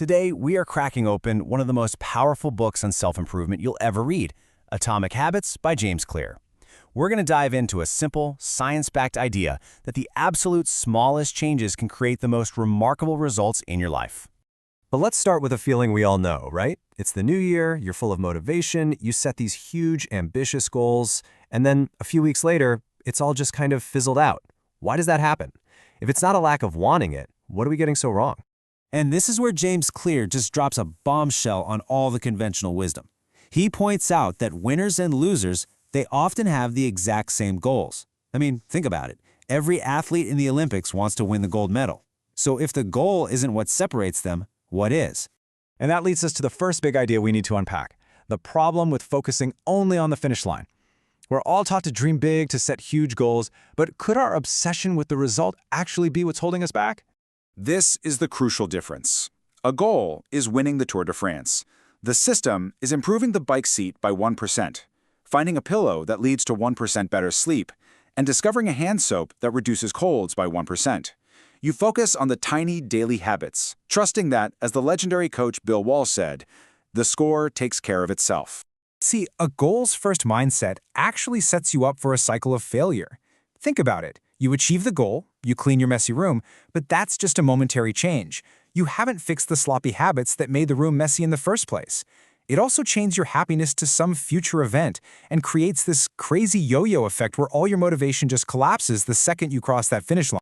Today, we are cracking open one of the most powerful books on self-improvement you'll ever read, Atomic Habits by James Clear. We're going to dive into a simple, science-backed idea that the absolute smallest changes can create the most remarkable results in your life. But let's start with a feeling we all know, right? It's the new year, you're full of motivation, you set these huge, ambitious goals, and then a few weeks later, it's all just kind of fizzled out. Why does that happen? If it's not a lack of wanting it, what are we getting so wrong? And this is where James Clear just drops a bombshell on all the conventional wisdom. He points out that winners and losers, they often have the exact same goals. I mean, think about it. Every athlete in the Olympics wants to win the gold medal. So if the goal isn't what separates them, what is? And that leads us to the first big idea we need to unpack, the problem with focusing only on the finish line. We're all taught to dream big, to set huge goals, but could our obsession with the result actually be what's holding us back? This is the crucial difference. A goal is winning the Tour de France. The system is improving the bike seat by 1%, finding a pillow that leads to 1% better sleep, and discovering a hand soap that reduces colds by 1%. You focus on the tiny daily habits, trusting that, as the legendary coach Bill Walsh said, the score takes care of itself. See, a goals-first mindset actually sets you up for a cycle of failure. Think about it. You achieve the goal, you clean your messy room, but that's just a momentary change. You haven't fixed the sloppy habits that made the room messy in the first place. It also chains your happiness to some future event and creates this crazy yo-yo effect where all your motivation just collapses the second you cross that finish line.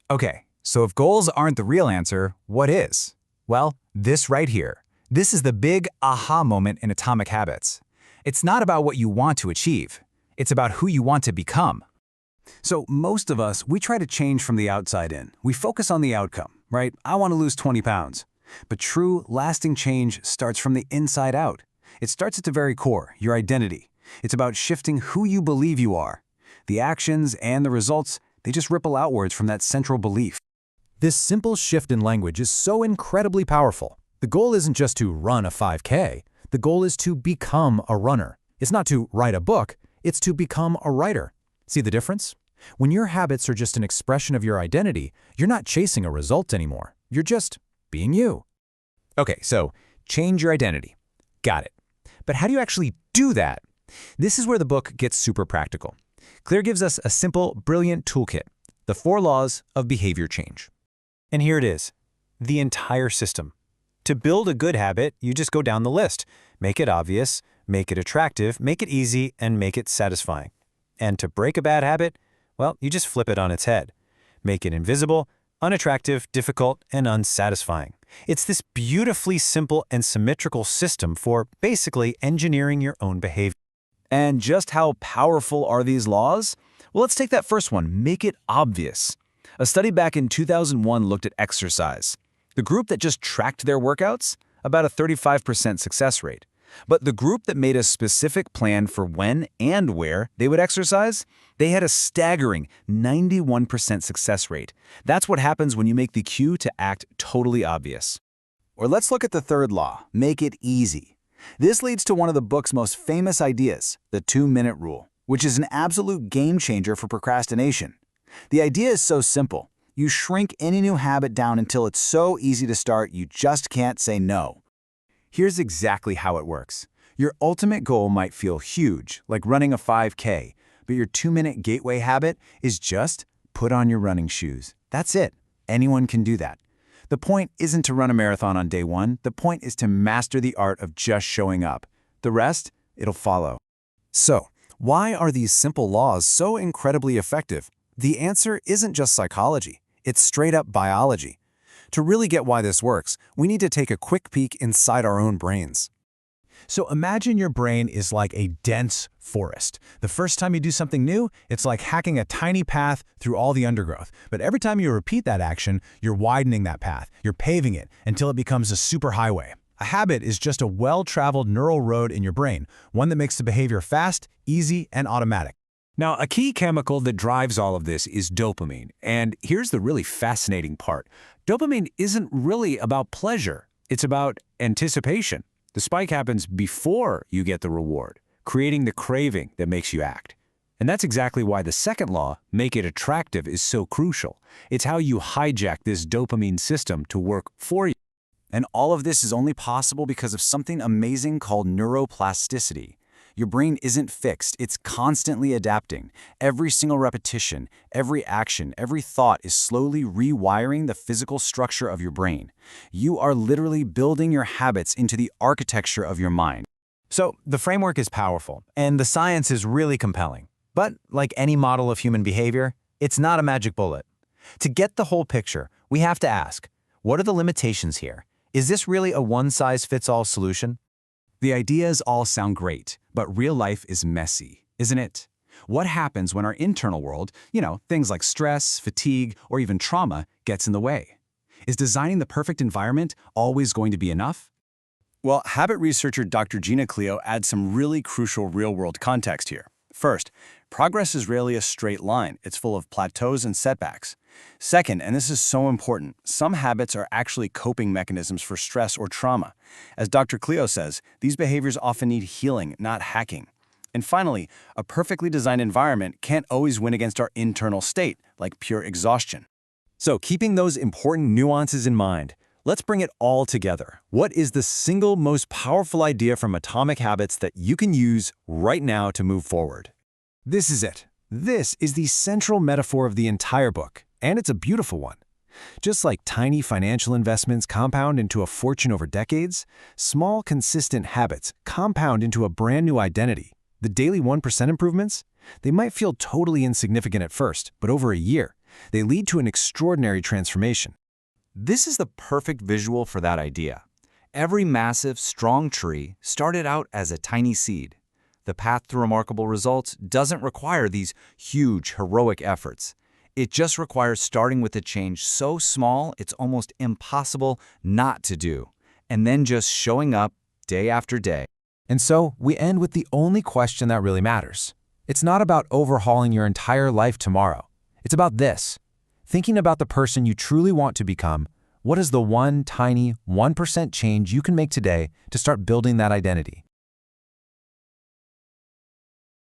Okay, so if goals aren't the real answer, what is? Well, this right here. This is the big aha moment in Atomic Habits. It's not about what you want to achieve. It's about who you want to become. So most of us, we try to change from the outside in. We focus on the outcome, right? I want to lose 20 pounds. But true, lasting change starts from the inside out. It starts at the very core, your identity. It's about shifting who you believe you are. The actions and the results, they just ripple outwards from that central belief. This simple shift in language is so incredibly powerful. The goal isn't just to run a 5K. The goal is to become a runner. It's not to write a book, it's to become a writer. See the difference? When your habits are just an expression of your identity, you're not chasing a result anymore. You're just being you. Okay, so change your identity. Got it. But how do you actually do that? This is where the book gets super practical. Clear gives us a simple, brilliant toolkit, the 4 laws of behavior change. And here it is, the entire system. To build a good habit, you just go down the list. Make it obvious, make it attractive, make it easy, and make it satisfying. And to break a bad habit, well, you just flip it on its head. Make it invisible, unattractive, difficult, and unsatisfying. It's this beautifully simple and symmetrical system for basically engineering your own behavior. And just how powerful are these laws? Well, let's take that first one, make it obvious. A study back in 2001 looked at exercise. The group that just tracked their workouts, about a 35% success rate. But the group that made a specific plan for when and where they would exercise, they had a staggering 91% success rate. That's what happens when you make the cue to act totally obvious. Or let's look at the third law, make it easy. This leads to one of the book's most famous ideas, the 2-minute rule, which is an absolute game changer for procrastination. The idea is so simple. You shrink any new habit down until it's so easy to start you just can't say no. Here's exactly how it works. Your ultimate goal might feel huge, like running a 5K, but your 2-minute gateway habit is just put on your running shoes. That's it. Anyone can do that. The point isn't to run a marathon on day 1. The point is to master the art of just showing up. The rest, it'll follow. So, why are these simple laws so incredibly effective? The answer isn't just psychology. It's straight-up biology. To really get why this works, we need to take a quick peek inside our own brains. So imagine your brain is like a dense forest. The first time you do something new, it's like hacking a tiny path through all the undergrowth. But every time you repeat that action, you're widening that path. You're paving it until it becomes a superhighway. A habit is just a well-traveled neural road in your brain, one that makes the behavior fast, easy, and automatic. Now, a key chemical that drives all of this is dopamine. And here's the really fascinating part. Dopamine isn't really about pleasure. It's about anticipation. The spike happens before you get the reward, creating the craving that makes you act. And that's exactly why the second law, make it attractive, is so crucial. It's how you hijack this dopamine system to work for you. And all of this is only possible because of something amazing called neuroplasticity. Your brain isn't fixed, it's constantly adapting. Every single repetition, every action, every thought is slowly rewiring the physical structure of your brain. You are literally building your habits into the architecture of your mind. So, the framework is powerful, and the science is really compelling. But, like any model of human behavior, it's not a magic bullet. To get the whole picture, we have to ask, what are the limitations here? Is this really a one-size-fits-all solution? The ideas all sound great, but real life is messy, isn't it? What happens when our internal world, things like stress, fatigue, or even trauma, gets in the way? Is designing the perfect environment always going to be enough? Well, habit researcher Dr. Gina Cleo adds some really crucial real-world context here. First, progress is rarely a straight line. It's full of plateaus and setbacks. Second, and this is so important, some habits are actually coping mechanisms for stress or trauma. As Dr. Cleo says, these behaviors often need healing, not hacking. And finally, a perfectly designed environment can't always win against our internal state, like pure exhaustion. So, keeping those important nuances in mind, let's bring it all together. What is the single most powerful idea from Atomic Habits that you can use right now to move forward? This is it. This is the central metaphor of the entire book, and it's a beautiful one. Just like tiny financial investments compound into a fortune over decades, small, consistent habits compound into a brand new identity. The daily 1% improvements? They might feel totally insignificant at first, but over a year, they lead to an extraordinary transformation. This is the perfect visual for that idea. Every massive, strong tree started out as a tiny seed. The path to remarkable results doesn't require these huge, heroic efforts. It just requires starting with a change so small it's almost impossible not to do, and then just showing up day after day. And so, we end with the only question that really matters. It's not about overhauling your entire life tomorrow. It's about this. Thinking about the person you truly want to become, what is the one tiny 1% change you can make today to start building that identity?